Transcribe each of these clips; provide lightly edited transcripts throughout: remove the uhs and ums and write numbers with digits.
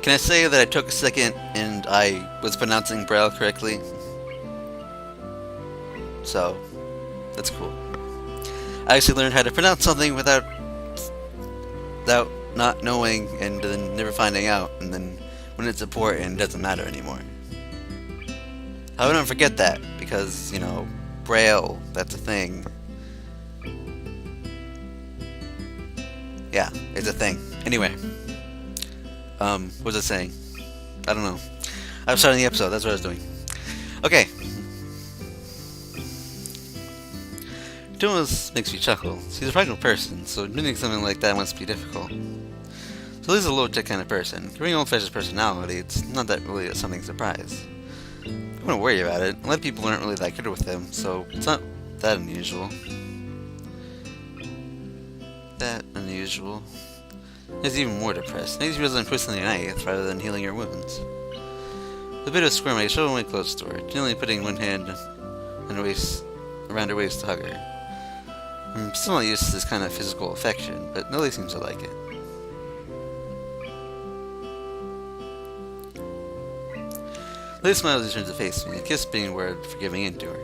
Can I say that I took a second and I was pronouncing Braille correctly? So, that's cool. I actually learned how to pronounce something without not knowing and then never finding out, and then when it's important, it doesn't matter anymore. I don't forget that, because, Braille, that's a thing. Yeah, it's a thing. Anyway. What was I saying? I don't know. I was starting the episode, that's what I was doing. Okay. Thomas makes me chuckle. He's a practical person, so admitting something like that must be difficult. So he's a low-tech kind of person. Given old-fashioned personality, it's not that really something surprise. I wouldn't worry about it. A lot of people aren't really that good with him, so it's not that unusual. He's even more depressed. Maybe he realizes I'm twisting your knife rather than healing your wounds. With a bit of squirm, I show him my clothes to her, gently putting one hand around her waist to hug her. I'm still not used to this kind of physical affection, but Lily seems to like it. Lily smiles as she turns to face me, a kiss being a word for giving in to her.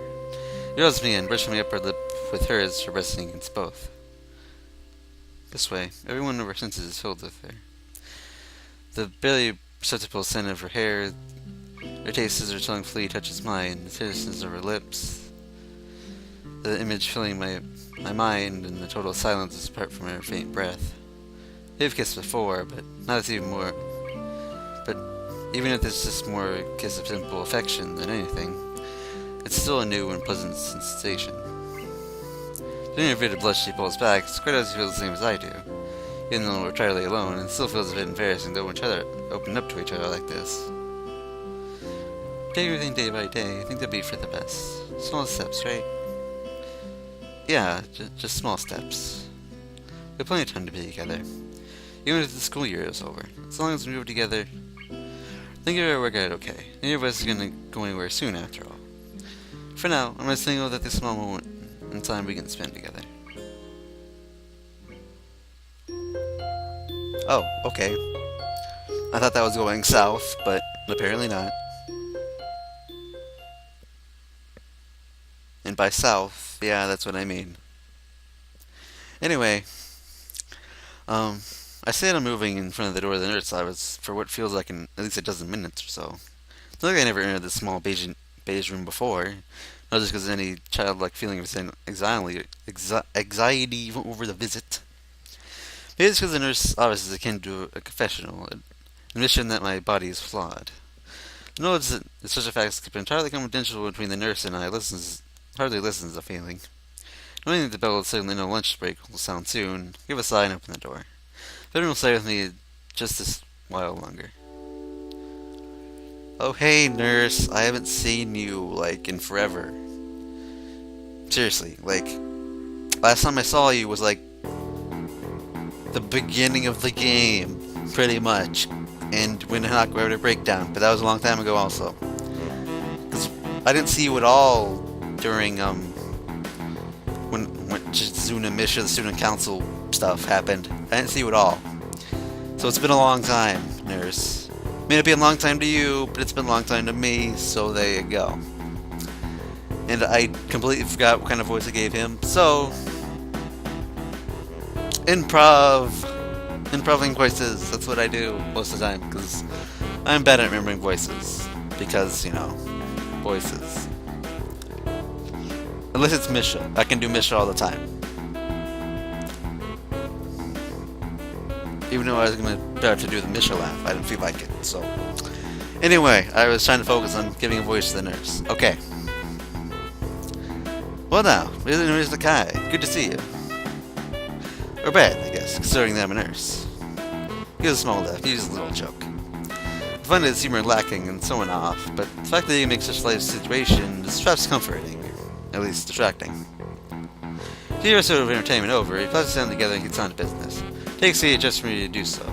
He draws me in, brushing my upper lip with hers for resting against both. This way, every one of her senses is filled with her. The barely perceptible scent of her hair, her taste as her tongue freely touches mine, the tenderness of her lips, the image filling my mind, and the total silence apart from her faint breath. They've kissed before, but now it's even more. But even if it's just more a kiss of simple affection than anything, it's still a new and pleasant sensation. Doing her bit of blush, she pulls back. It's quite as she feels the same as I do. Even though we're entirely alone, it still feels a bit embarrassing to open up to each other like this. Take everything day by day. I think that'd be for the best. Small steps, right? Yeah, just small steps. We have plenty of time to be together. Even if the school year is over. As long as we move together, I think it'll work out okay. Neither of us is gonna go anywhere soon after all. For now, I'm just thinking that this small moment in time we can spend together. Oh, okay. I thought that was going south, but apparently not. And by south, yeah, that's what I mean. Anyway, I say I'm moving in front of the door of the nurse office for what feels like at least a dozen minutes or so. It's not like I never entered this small beige room before. Not just because of any childlike feeling of anxiety over the visit. Maybe it's because the nurse office is akin to a confessional, an admission that my body is flawed. The knowledge that such a fact is kept entirely confidential between the nurse and I hardly listens to feeling. Knowing that the bell will signal no lunch break will sound soon, give a sigh and open the door. Veteran will stay with me just this while longer. Oh hey nurse, I haven't seen you, in forever. Seriously, last time I saw you was the beginning of the game, pretty much. And when Hanako had a breakdown, but that was a long time ago also. Because I didn't see you at all during, when Chizuna Misha, the student council stuff happened. I didn't see you at all. So it's been a long time, nurse. May not be a long time to you, but it's been a long time to me, so there you go. And I completely forgot what kind of voice I gave him, so... Improving voices, that's what I do most of the time, because I'm bad at remembering voices. Because, voices. Unless it's Misha. I can do Misha all the time. Even though I was about to do the Misha laugh, I didn't feel like it, so... Anyway, I was trying to focus on giving a voice to the nurse. Okay. Well now, Mr. Kai, good to see you. Or bad, I guess, considering that I'm a nurse. He was a small laugh, he used a little joke. I find his humor lacking and so on off, but the fact that he makes such a light situation is perhaps comforting. At least distracting. To hear a sort of entertainment over, he puts us down together and gets on to business. Takes the just for me to do so.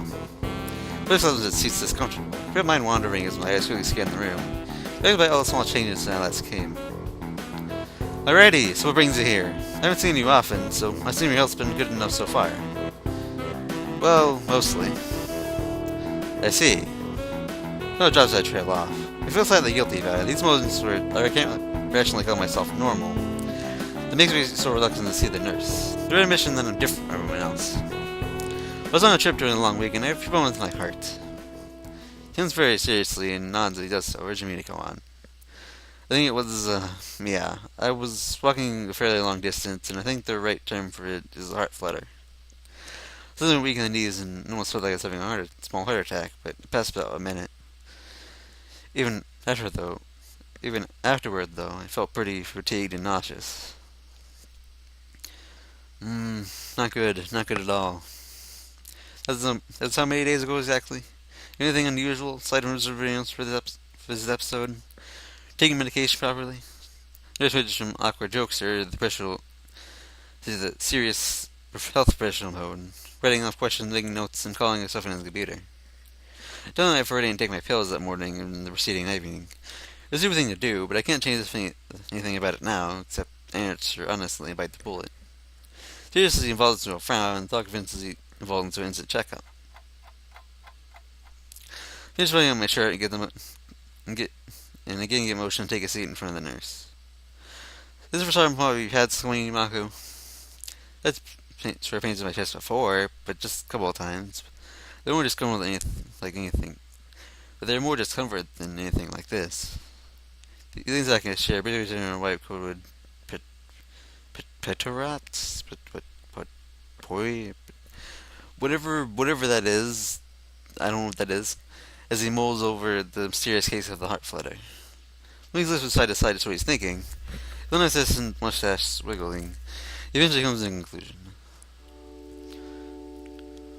But sometimes it seems discomfortable. I don't mind wandering as my eyes quickly scan the room. Maybe by all the small changes since I last came. Alrighty, so what brings you here? I haven't seen you often, so I assume your health's been good enough so far. Well, mostly. I see. No jobs I trail off. I feel slightly guilty about it. These moments where I can't rationally call myself normal. That makes me so reluctant to see the nurse. Through admission that I'm different from everyone else. I was on a trip during the long week, and I have a few moments in my heart. He comes very seriously and nods as he does so, urging me to go on. I think it was, I was walking a fairly long distance, and I think the right term for it is a heart flutter. I was weak in the knees and almost felt like I was having a small heart attack, but it passed about a minute. Even afterward, though, I felt pretty fatigued and nauseous. Not good at all. That's how many days ago exactly? Anything unusual? Slight observations for this episode? Taking medication properly? There's switched from awkward jokester to the serious health professional mode, writing off questions, making notes, and calling stuff in his computer. I don't know if I already didn't take my pills that morning and the preceding evening. It was a stupid thing to do, but I can't change anything about it now, except answer honestly and bite the bullet. Seriously involves into a frown, and thought convinces he involved into an instant checkup. Finish putting on my shirt and again get motion to take a seat in front of the nurse. This is the first time we've had swinging Maku. That's sure pains in my chest before, but just a couple of times. They weren't just coming with anything, but they're more discomfort than anything like this. The things I can share, particularly in a white coat would Petorats, whatever that is, I don't know what that is, as he mulls over the mysterious case of the heart flutter. When he lifts from side to side, is what he's thinking. Then I says, mustache wiggling, he eventually comes to a conclusion.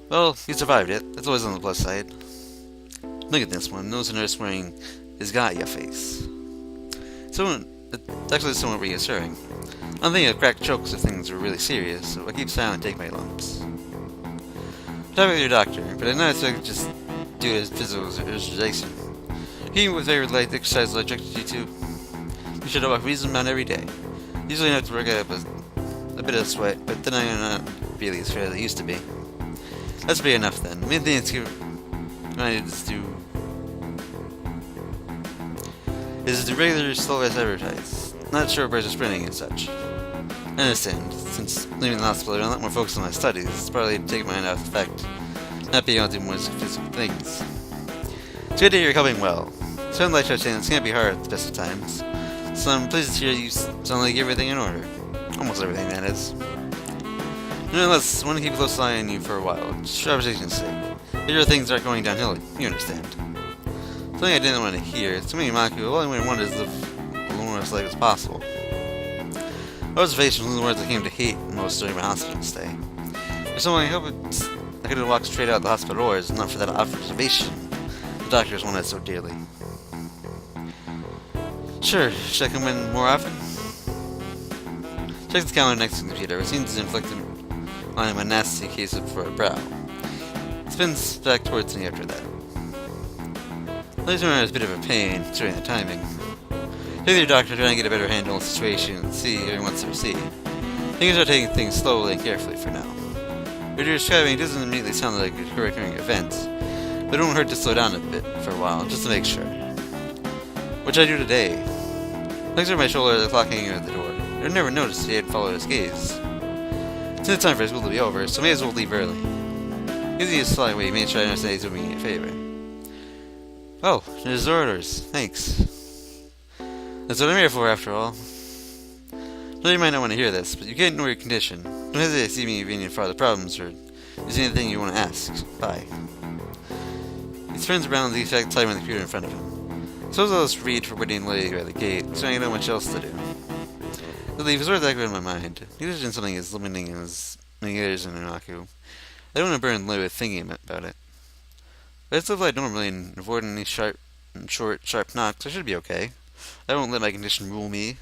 Well, he survived it. That's always on the plus side. Look at this one. Notice the nurse wearing his Gaia face. It's actually somewhat reassuring. I'm thinking of cracked jokes if things were really serious, so I keep silent and take my lumps. Talk with your doctor, but I know it's like just due to his physical exertion. He with very light exercise will attract you to. You should walk reasonable amount every day. Usually enough to work out a bit of sweat, but then I'm not really as fair as it used to be. That's pretty enough then. The main thing is to regular slow as advertised. Not sure birds are sprinting and such. I understand. Since leaving the hospital, I'm a lot more focused on my studies. It's probably to take my mind off the fact not being able to do more physical things. It's good to hear you're coping well. Sounds like you're saying it's gonna be hard at the best of times. So I'm pleased to hear you sound like everything in order. Almost everything, that is. Nonetheless, I want to keep a close eye on you for a while, just for conversation's sake. Here things aren't going downhill, you understand. Something I didn't want to hear. To me, Maku, all I wanted is to live alone as life as possible. Observation was the words I came to hate most during my hospital stay. For someone, I could have walked straight out the hospital doors, not for that observation the doctors wanted so dearly. Sure, should I come in more often? Check the calendar next to the computer. It seems to inflict on him a nasty case for a brow. It spins back towards me after that. Later on, is a bit of a pain, considering the timing. Take to your doctor, trying to get a better handle on the situation and see what he wants to see. Things are taking things slowly and carefully for now. What you're describing doesn't immediately sound like a recurring event, but it won't hurt to slow down a bit for a while, just to make sure. Which I do today. Legs over my shoulder, the clock hanging at the door. I never noticed he had followed his gaze. Since it's time for school to be over, so may as well leave early. Using his sly way, he made sure I understand he's doing me a favor. Oh, there's orders. Thanks. That's what I'm here for, after all. I know you might not want to hear this, but you can't ignore your condition. Don't hesitate to see me if you have any further problems, or if there's anything you want to ask. Bye. He turns around and he's typing on the computer in front of him. Suppose I'll just read for waiting lady by the gate, so I don't know much else to do. The leave is worth echoing in my mind. Neither is something as limiting as many years in Anaku. I don't want to burn low with thinking about it. But I live like normally and avoid any sharp knocks. I should be okay. I won't let my condition rule me.